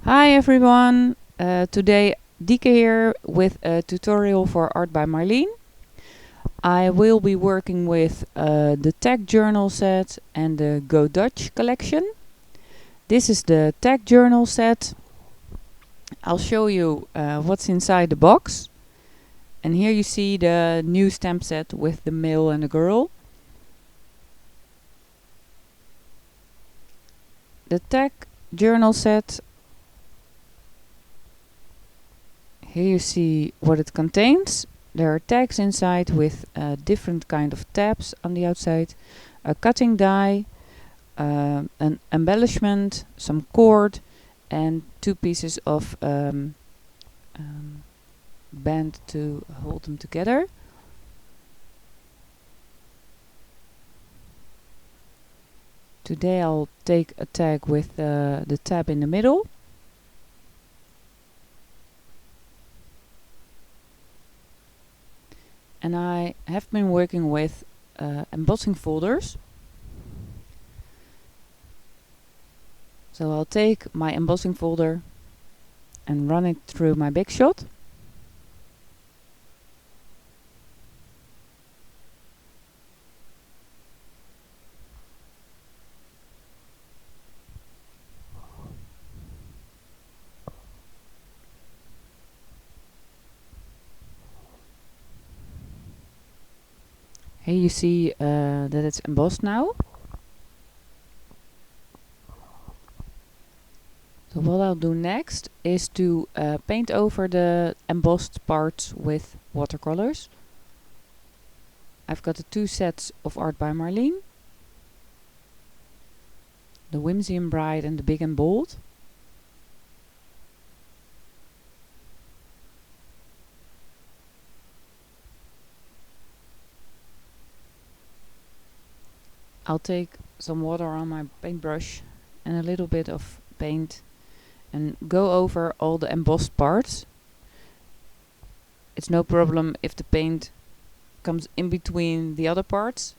Hi everyone, today Dike here with a tutorial for ArtByMarlene. I will be working with the Tagjournalset and the Go Dutch collection. This is the Tagjournalset. I'll show you what's inside the box. And here you see the new stamp set with the male and the girl. The Tagjournalset. Here you see what it contains. There are tags inside with different kind of tabs on the outside, a cutting die, an embellishment, some cord, and two pieces of band to hold them together. Today I'll take a tag with the tab in the middle. And I have been working with embossing folders. So I'll take my embossing folder and run it through my big shot. Here you see that it's embossed now. So what I'll do next is to paint over the embossed parts with watercolors. I've got the two sets of ArtByMarlene, the Whimsy and Bright and the Big and Bold. I'll take some water on my paintbrush and a little bit of paint and go over all the embossed parts. It's no problem if the paint comes in between the other parts,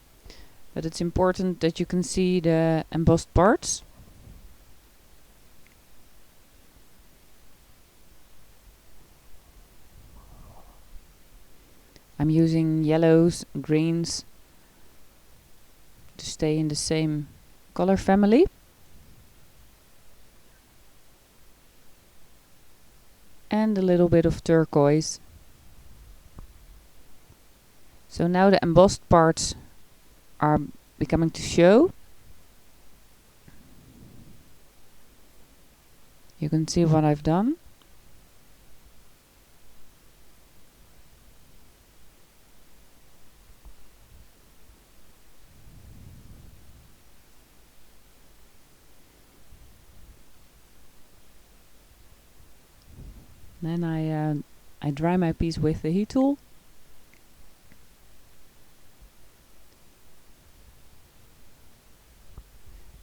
but it's important that you can see the embossed parts. I'm using yellows, greens to stay in the same color family. And a little bit of turquoise. So now the embossed parts are becoming to show. You can see what I've done. Then I dry my piece with the heat tool.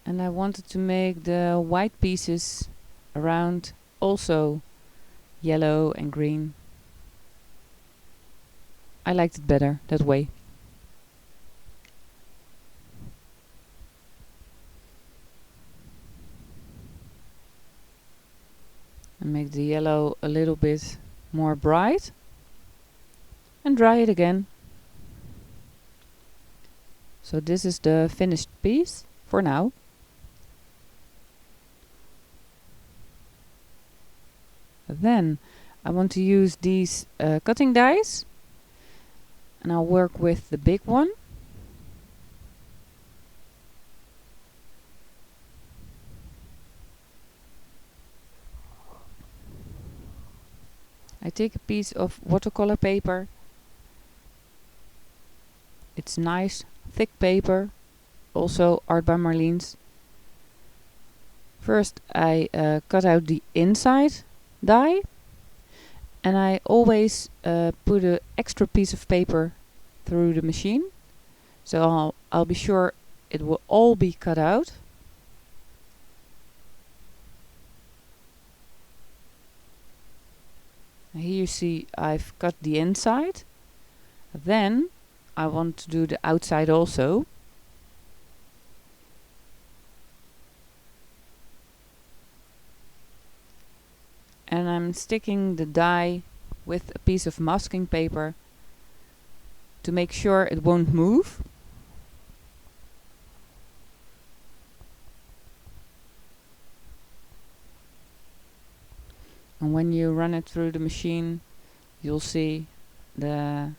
And I wanted to make the white pieces around also yellow and green. I liked it better that way. And make the yellow a little bit more bright and dry it again. So this is the finished piece for now. Then I want to use these cutting dies, and I'll work with the big one. I take a piece of watercolor paper. It's nice, thick paper, also ArtByMarlene's. First I cut out the inside die, and I always put an extra piece of paper through the machine, so I'll be sure it will all be cut out. Here you see I've cut the inside. Then I want to do the outside also. and I'm sticking the die with a piece of masking paper to make sure it won't move. And when you run it through the machine, you'll see the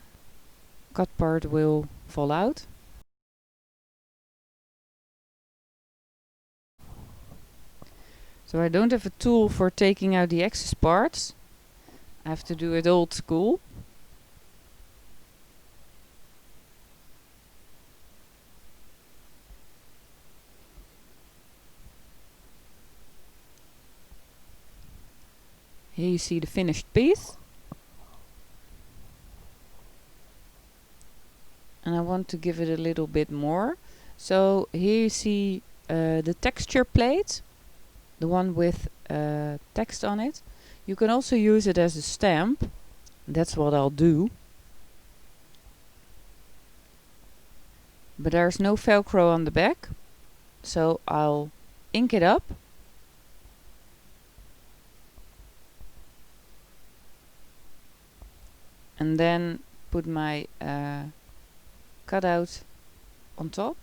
cut part will fall out. So I don't have a tool for taking out the excess parts. I have to do it old school. Here you see the finished piece. And I want to give it a little bit more. So here you see the texture plate, the one with text on it. You can also use it as a stamp. That's what I'll do. But there's no Velcro on the back, so I'll ink it up. And then put my cutout on top.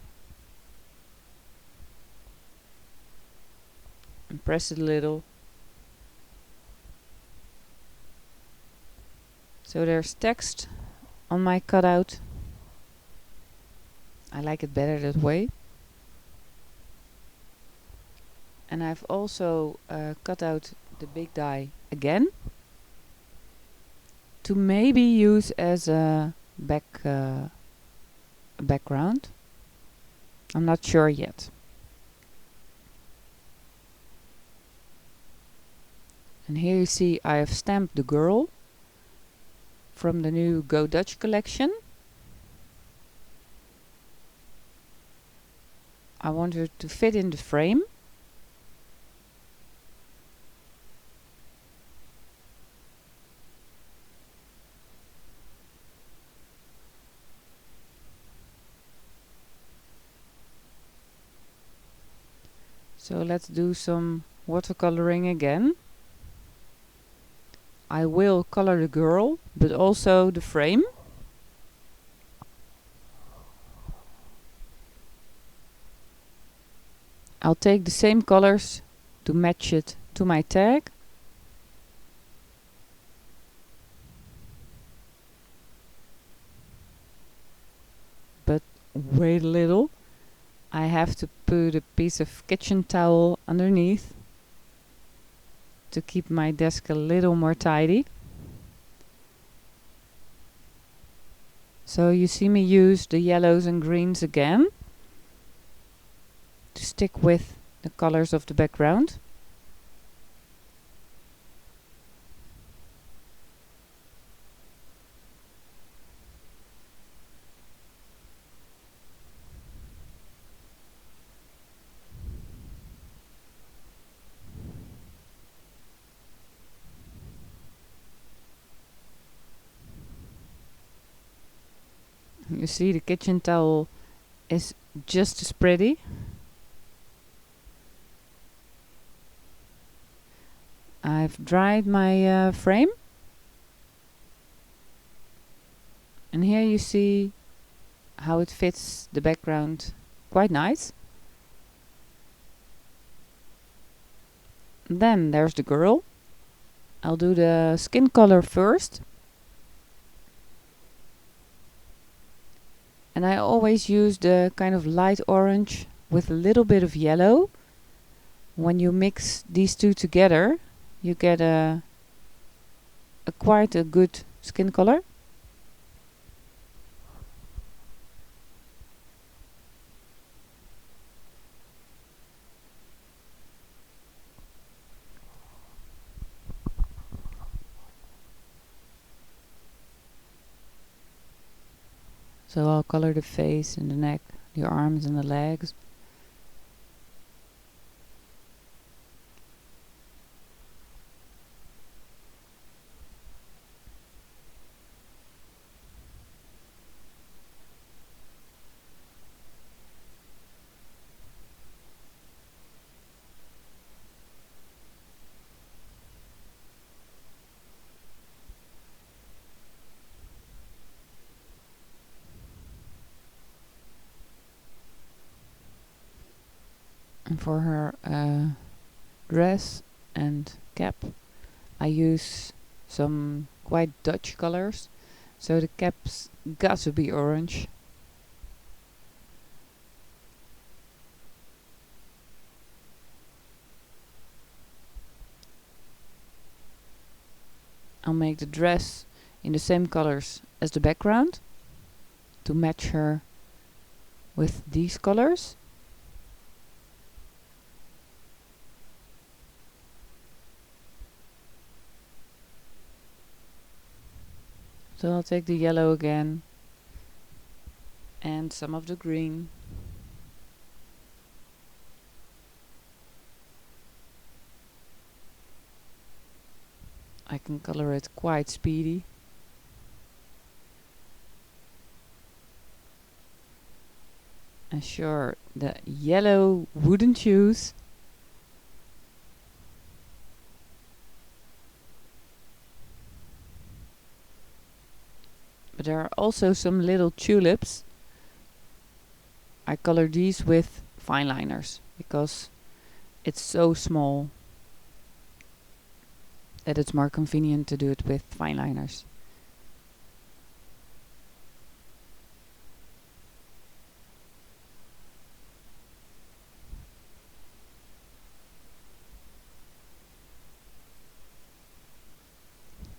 And press it a little. So there's text on my cutout. I like it better that way. And I've also cut out the big die again to maybe use as a background. I'm not sure yet. And here you see I have stamped the girl from the new Go Dutch collection. I want her to fit in the frame. So let's do some watercoloring again. I will color the girl, but also the frame. I'll take the same colors to match it to my tag. But wait a little. I have to put a piece of kitchen towel underneath to keep my desk a little more tidy. So you see me use the yellows and greens again to stick with the colors of the background. You see the kitchen towel is just as pretty. I've dried my frame. And here you see how it fits the background quite nice. Then there's the girl. I'll do the skin color first. And I always use the kind of light orange with a little bit of yellow. When you mix these two together, you get quite a good skin color. So I'll color the face and the neck, the arms and the legs. And for her dress and cap, I use some quite Dutch colors, so the cap's got to be orange. I'll make the dress in the same colors as the background to match her with these colors. So I'll take the yellow again and some of the green. I can color it quite speedy. And sure, the yellow wooden shoes. But there are also some little tulips. I color these with fine liners because it's so small that it's more convenient to do it with fine liners.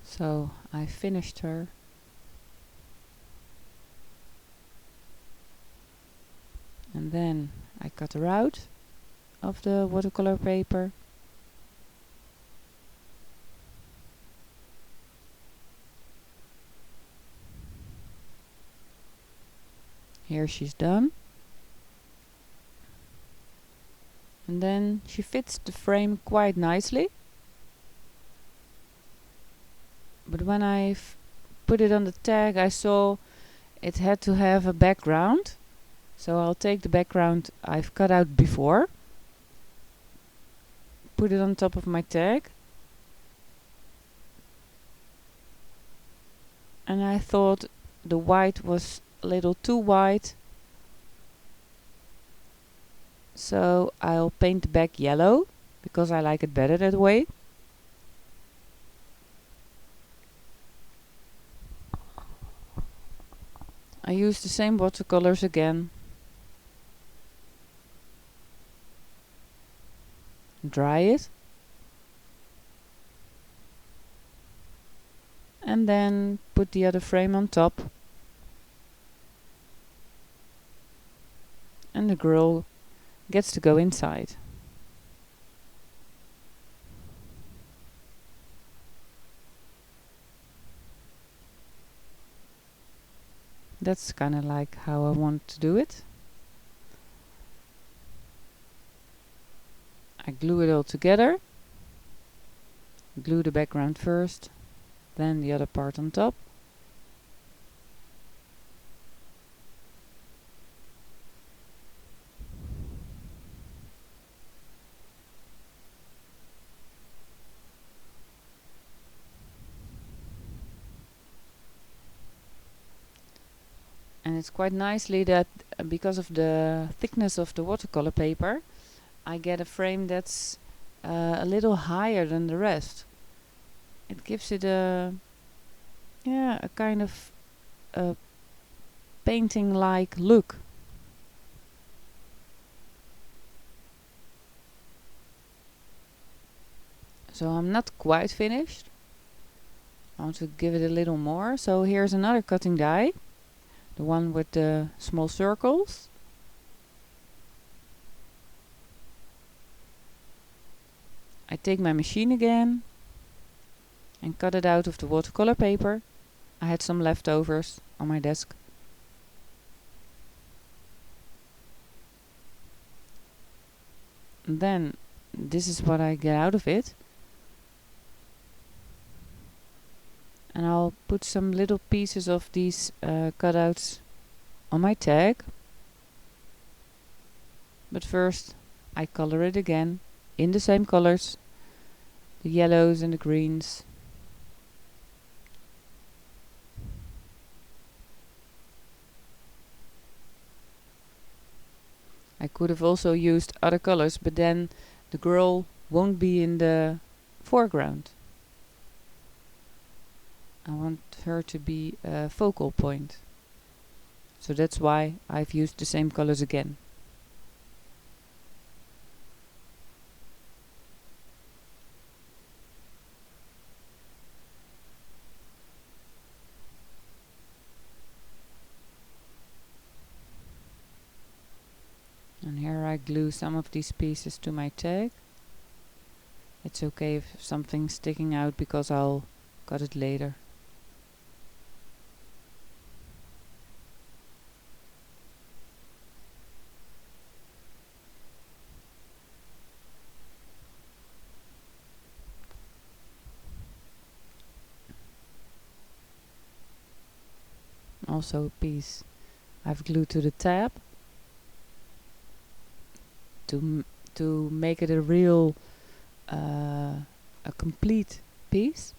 So I finished her. And then I cut her out of the watercolor paper. Here she's done. And then she fits the frame quite nicely. But when I put it on the tag, I saw it had to have a background. So I'll take the background I've cut out before, put it on top of my tag. And I thought the white was a little too white. So I'll paint the back yellow, because I like it better that way. I use the same watercolors again. Dry it. And then put the other frame on top. And the girl gets to go inside. That's kind of like how I want to do it. I glue it all together. Glue the background first, then the other part on top. And it's quite nicely that because of the thickness of the watercolor paper, I get a frame that's a little higher than the rest. It gives it a kind of painting-like look. So I'm not quite finished. I want to give it a little more. So here's another cutting die, the one with the small circles. I take my machine again and cut it out of the watercolor paper. I had some leftovers on my desk. And then this is what I get out of it. And I'll put some little pieces of these cutouts on my tag. But first I color it again in the same colors, the yellows and the greens. I I could have also used other colors, but then the girl won't be in the foreground. I want her to be a focal point. So that's why I've used the same colors again. And here I glue some of these pieces to my tag. It's okay if something's sticking out because I'll cut it later. Also a piece I've glued to the tab to make it a real a complete piece.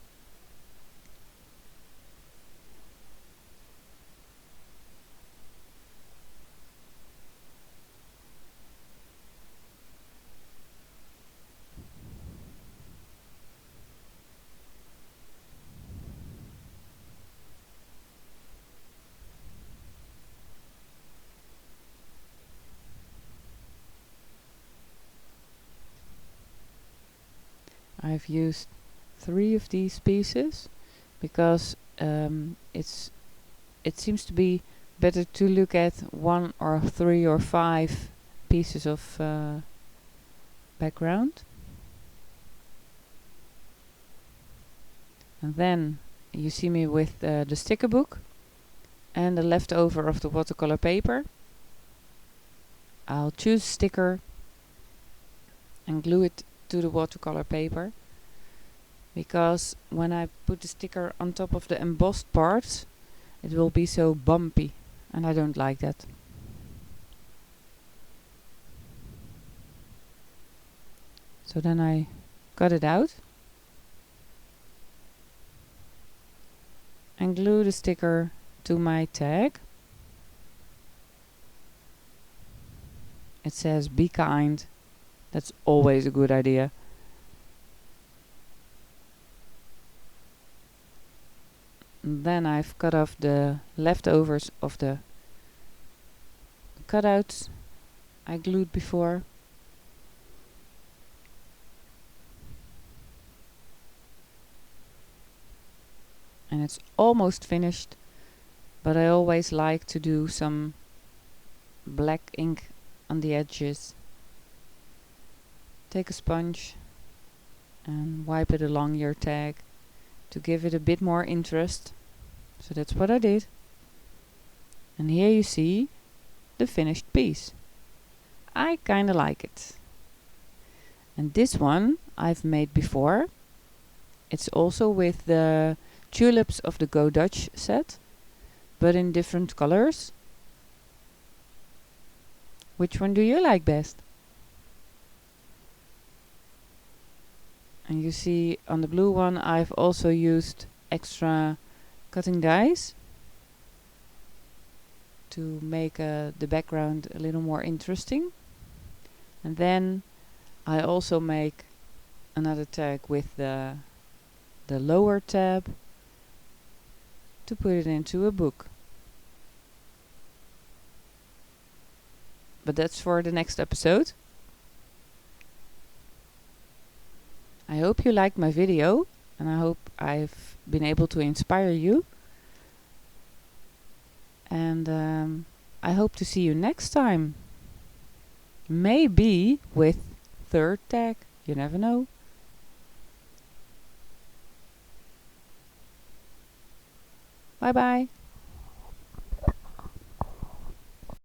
I've used 3 of these pieces because it seems to be better to look at 1 or 3 or 5 pieces of background. And then you see me with the Stickerbook and the leftover of the watercolor paper. I'll choose sticker and glue it to the watercolor paper, because when I put the sticker on top of the embossed parts it will be so bumpy and I don't like that. So then I cut it out and glue the sticker to my tag. It says be kind. That's always a good idea. And then I've cut off the leftovers of the cutouts I glued before. And it's almost finished, but I always like to do some black ink on the edges. Take a sponge and wipe it along your tag to give it a bit more interest. So that's what I did. And here you see the finished piece. I kinda like it. And this one I've made before. It's also with the tulips of the Go Dutch set, but in different colors. Which one do you like best? And you see on the blue one I've also used extra Cuttingdies to make the background a little more interesting. And then I also make another tag with the lower tab to put it into a book. But that's for the next episode. I hope you liked my video and I hope I've been able to inspire you. And I hope to see you next time. Maybe with third tag, you never know. Bye bye.